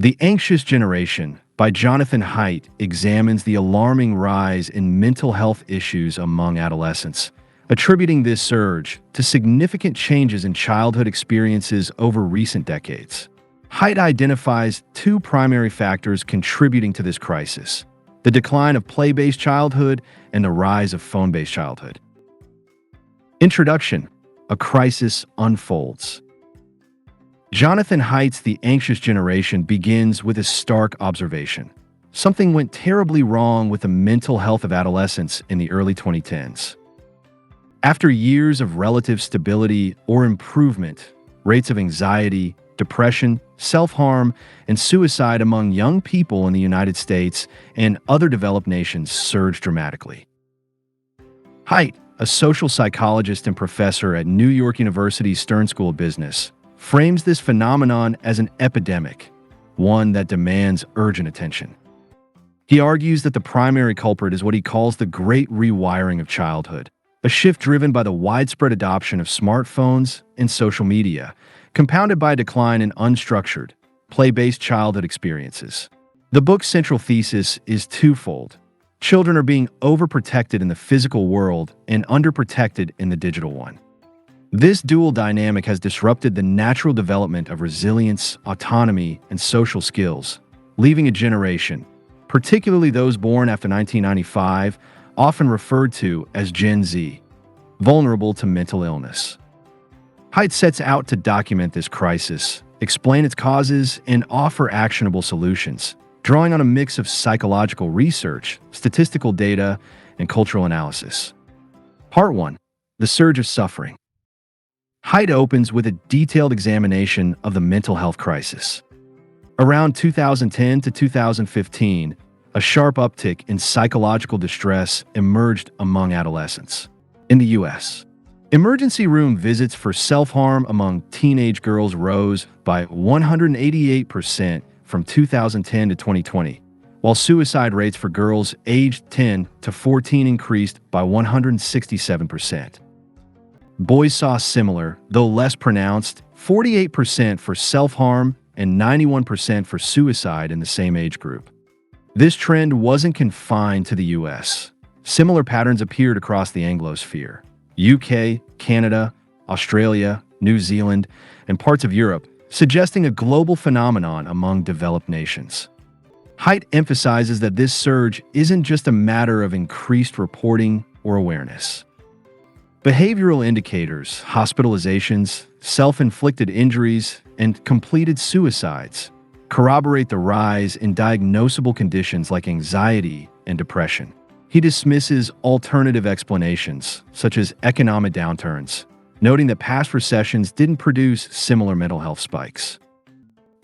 The Anxious Generation by Jonathan Haidt examines the alarming rise in mental health issues among adolescents, attributing this surge to significant changes in childhood experiences over recent decades. Haidt identifies two primary factors contributing to this crisis: the decline of play-based childhood and the rise of phone-based childhood. Introduction: A crisis unfolds. Jonathan Haidt's The Anxious Generation begins with a stark observation. Something went terribly wrong with the mental health of adolescents in the early 2010s. After years of relative stability or improvement, rates of anxiety, depression, self-harm, and suicide among young people in the United States and other developed nations surged dramatically. Haidt, a social psychologist and professor at New York University's Stern School of Business, frames this phenomenon as an epidemic, one that demands urgent attention. He argues that the primary culprit is what he calls the great rewiring of childhood, a shift driven by the widespread adoption of smartphones and social media, compounded by a decline in unstructured, play-based childhood experiences. The book's central thesis is twofold. Children are being overprotected in the physical world and underprotected in the digital one. This dual dynamic has disrupted the natural development of resilience, autonomy, and social skills, leaving a generation, particularly those born after 1995, often referred to as Gen Z, vulnerable to mental illness. Haidt sets out to document this crisis, explain its causes, and offer actionable solutions, drawing on a mix of psychological research, statistical data, and cultural analysis. Part 1: The Surge of Suffering. Haidt opens with a detailed examination of the mental health crisis. Around 2010 to 2015, a sharp uptick in psychological distress emerged among adolescents. In the U.S., emergency room visits for self-harm among teenage girls rose by 188% from 2010 to 2020, while suicide rates for girls aged 10 to 14 increased by 167%. Boys saw similar, though less pronounced, 48% for self-harm and 91% for suicide in the same age group. This trend wasn't confined to the US. Similar patterns appeared across the Anglosphere. UK, Canada, Australia, New Zealand, and parts of Europe, suggesting a global phenomenon among developed nations. Haidt emphasizes that this surge isn't just a matter of increased reporting or awareness. Behavioral indicators, hospitalizations, self-inflicted injuries, and completed suicides corroborate the rise in diagnosable conditions like anxiety and depression. He dismisses alternative explanations, such as economic downturns, noting that past recessions didn't produce similar mental health spikes.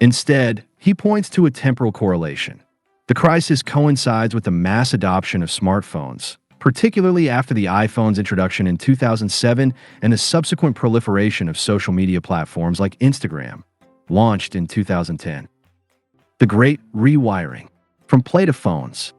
Instead, he points to a temporal correlation. The crisis coincides with the mass adoption of smartphones, particularly after the iPhone's introduction in 2007 and the subsequent proliferation of social media platforms like Instagram, launched in 2010. The Great Rewiring. From play to phones.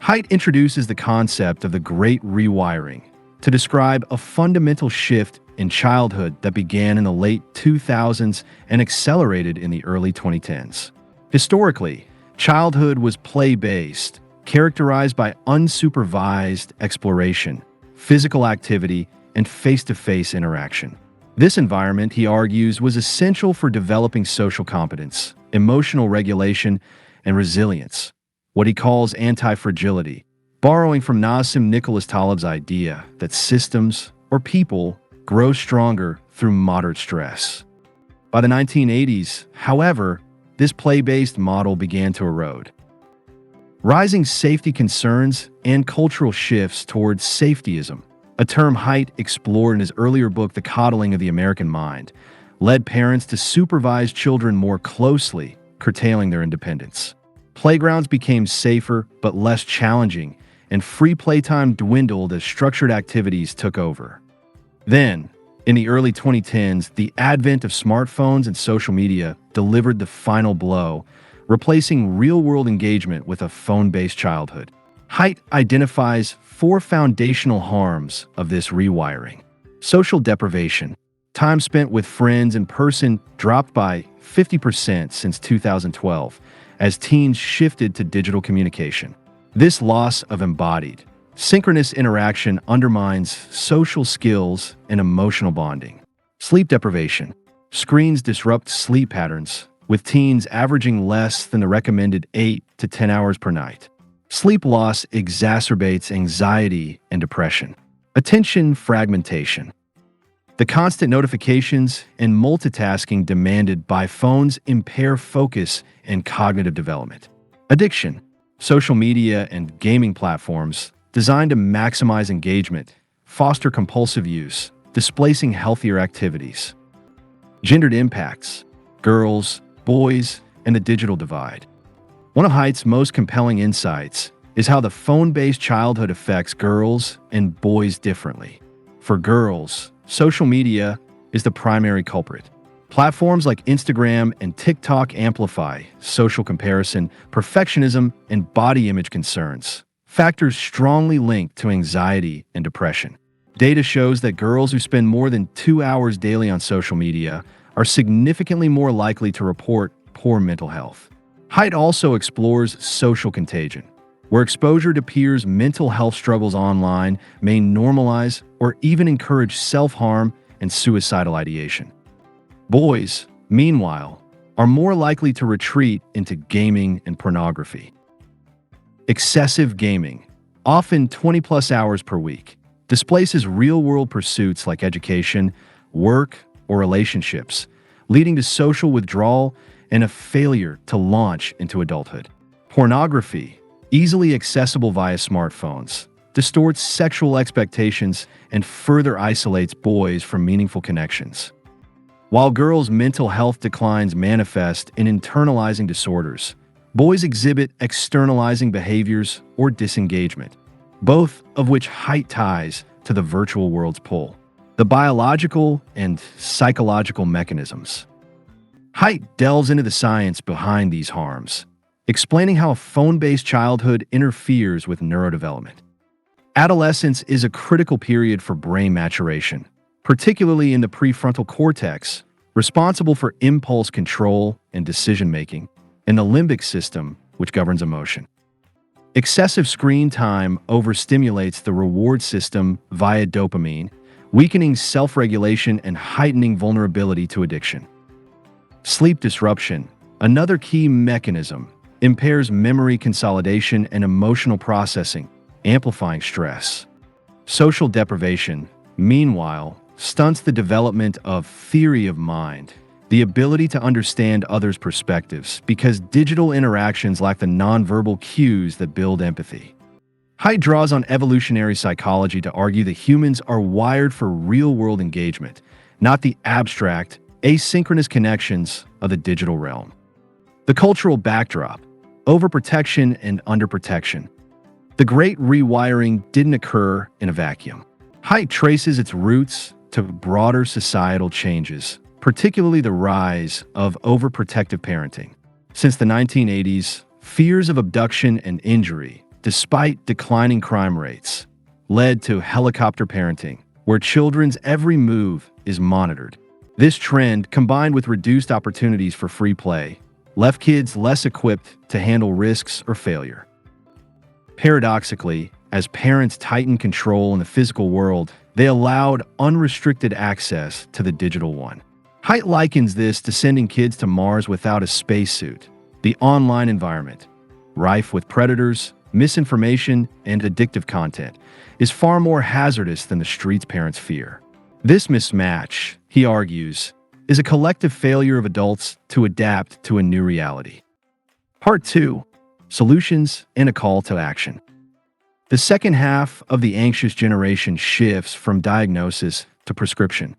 Haidt introduces the concept of the Great Rewiring to describe a fundamental shift in childhood that began in the late 2000s and accelerated in the early 2010s. Historically, childhood was play-based, characterized by unsupervised exploration, physical activity, and face-to-face interaction. This environment, he argues, was essential for developing social competence, emotional regulation, and resilience, what he calls anti-fragility, borrowing from Nassim Nicholas Taleb's idea that systems, or people, grow stronger through moderate stress. By the 1980s, however, this play-based model began to erode. Rising safety concerns and cultural shifts towards safetyism, a term Haidt explored in his earlier book, The Coddling of the American Mind, led parents to supervise children more closely, curtailing their independence. Playgrounds became safer but less challenging, and free playtime dwindled as structured activities took over. Then, in the early 2010s, the advent of smartphones and social media delivered the final blow, replacing real-world engagement with a phone-based childhood. Haidt identifies 4 foundational harms of this rewiring. Social deprivation. Time spent with friends in person dropped by 50% since 2012 as teens shifted to digital communication. This loss of embodied, synchronous interaction undermines social skills and emotional bonding. Sleep deprivation. Screens disrupt sleep patterns, with teens averaging less than the recommended 8 to 10 hours per night. Sleep loss exacerbates anxiety and depression. Attention fragmentation. The constant notifications and multitasking demanded by phones impair focus and cognitive development. Addiction. Social media and gaming platforms designed to maximize engagement foster compulsive use, displacing healthier activities. Gendered impacts. Girls, boys, and the digital divide. One of Haidt's most compelling insights is how the phone-based childhood affects girls and boys differently. For girls, social media is the primary culprit. Platforms like Instagram and TikTok amplify social comparison, perfectionism, and body image concerns, factors strongly linked to anxiety and depression. Data shows that girls who spend more than 2 hours daily on social media are significantly more likely to report poor mental health. Haidt also explores social contagion, where exposure to peers' mental health struggles online may normalize or even encourage self-harm and suicidal ideation. Boys, meanwhile, are more likely to retreat into gaming and pornography. Excessive gaming, often 20-plus hours per week, displaces real-world pursuits like education, work, or relationships, leading to social withdrawal and a failure to launch into adulthood. Pornography, easily accessible via smartphones, distorts sexual expectations and further isolates boys from meaningful connections. While girls' mental health declines manifest in internalizing disorders, boys exhibit externalizing behaviors or disengagement, both of which Haidt ties to the virtual world's pull. The biological and psychological mechanisms. Haidt delves into the science behind these harms, explaining how a phone-based childhood interferes with neurodevelopment. Adolescence is a critical period for brain maturation, particularly in the prefrontal cortex, responsible for impulse control and decision-making, and the limbic system, which governs emotion. Excessive screen time overstimulates the reward system via dopamine, weakening self-regulation and heightening vulnerability to addiction. Sleep disruption, another key mechanism, impairs memory consolidation and emotional processing, amplifying stress. Social deprivation, meanwhile, stunts the development of theory of mind, the ability to understand others' perspectives, because digital interactions lack the nonverbal cues that build empathy. Haidt draws on evolutionary psychology to argue that humans are wired for real-world engagement, not the abstract, asynchronous connections of the digital realm. The cultural backdrop, overprotection and underprotection. The Great Rewiring didn't occur in a vacuum. Haidt traces its roots to broader societal changes, particularly the rise of overprotective parenting. Since the 1980s, fears of abduction and injury, despite declining crime rates, led to helicopter parenting, where children's every move is monitored. This trend, combined with reduced opportunities for free play, left kids less equipped to handle risks or failure. Paradoxically, as parents tightened control in the physical world, they allowed unrestricted access to the digital one. Haidt likens this to sending kids to Mars without a spacesuit. The online environment, rife with predators, misinformation, and addictive content, is far more hazardous than the streets parents fear. This mismatch, he argues, is a collective failure of adults to adapt to a new reality. Part 2. Solutions and a call to action. The second half of The Anxious Generation shifts from diagnosis to prescription.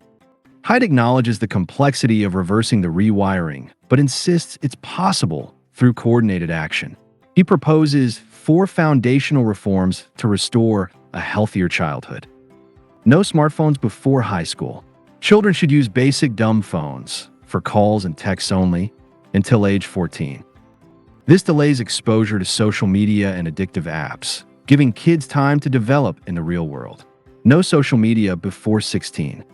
Haidt acknowledges the complexity of reversing the rewiring, but insists it's possible through coordinated action. He proposes 4 foundational reforms to restore a healthier childhood. No smartphones before high school. Children should use basic dumb phones for calls and texts only until age 14. This delays exposure to social media and addictive apps, giving kids time to develop in the real world. No social media before 16.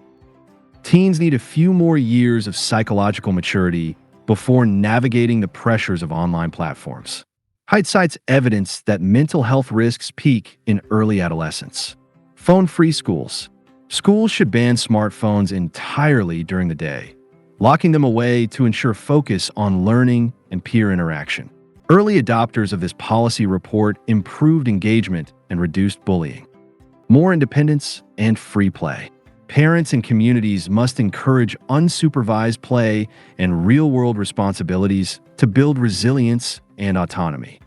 Teens need a few more years of psychological maturity before navigating the pressures of online platforms. Haidt cites evidence that mental health risks peak in early adolescence. Phone-free schools. Schools should ban smartphones entirely during the day, locking them away to ensure focus on learning and peer interaction. Early adopters of this policy report improved engagement and reduced bullying. More independence and free play. Parents and communities must encourage unsupervised play and real-world responsibilities to build resilience and autonomy.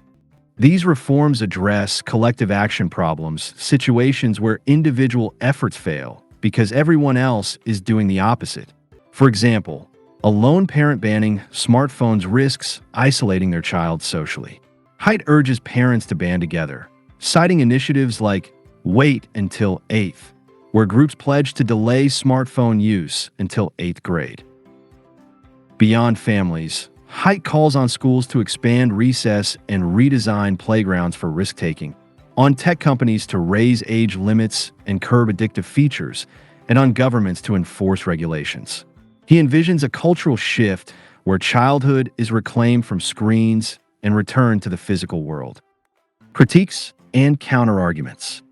These reforms address collective action problems, situations where individual efforts fail because everyone else is doing the opposite. For example, a lone parent banning smartphones risks isolating their child socially. Haidt urges parents to band together, citing initiatives like Wait Until 8th, where groups pledge to delay smartphone use until 8th grade. Beyond families, Haidt calls on schools to expand recess and redesign playgrounds for risk-taking, on tech companies to raise age limits and curb addictive features, and on governments to enforce regulations. He envisions a cultural shift where childhood is reclaimed from screens and returned to the physical world. Critiques and counterarguments.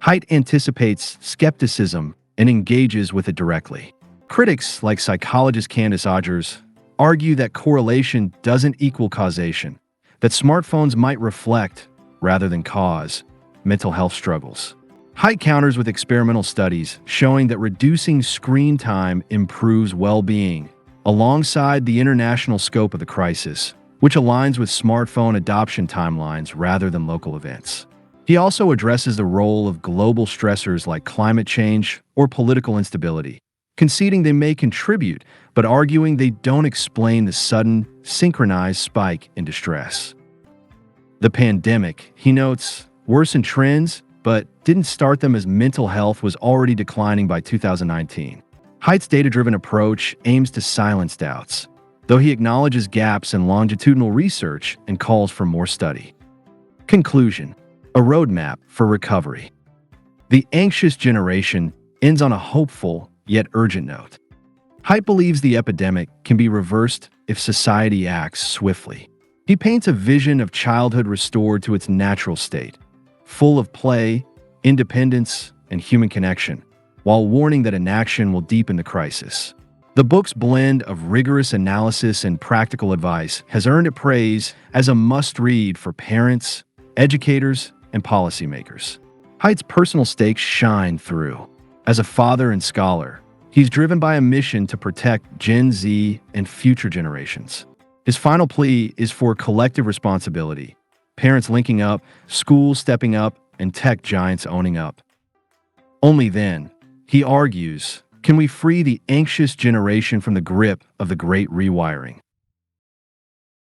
Haidt anticipates skepticism and engages with it directly. Critics, like psychologist Candace Odgers, argue that correlation doesn't equal causation, that smartphones might reflect, rather than cause, mental health struggles. Haidt counters with experimental studies showing that reducing screen time improves well-being, alongside the international scope of the crisis, which aligns with smartphone adoption timelines rather than local events. He also addresses the role of global stressors like climate change or political instability, conceding they may contribute, but arguing they don't explain the sudden, synchronized spike in distress. The pandemic, he notes, worsened trends, but didn't start them as mental health was already declining by 2019. Haidt's data-driven approach aims to silence doubts, though he acknowledges gaps in longitudinal research and calls for more study. Conclusion: a roadmap for recovery. The anxious generation ends on a hopeful yet urgent note. Haidt believes the epidemic can be reversed if society acts swiftly. He paints a vision of childhood restored to its natural state, full of play, independence, and human connection, while warning that inaction will deepen the crisis. The book's blend of rigorous analysis and practical advice has earned it praise as a must-read for parents, educators, and policymakers. Haidt's personal stakes shine through. As a father and scholar, he's driven by a mission to protect Gen Z and future generations. His final plea is for collective responsibility, parents linking up, schools stepping up, and tech giants owning up. Only then, he argues, can we free the anxious generation from the grip of the Great Rewiring.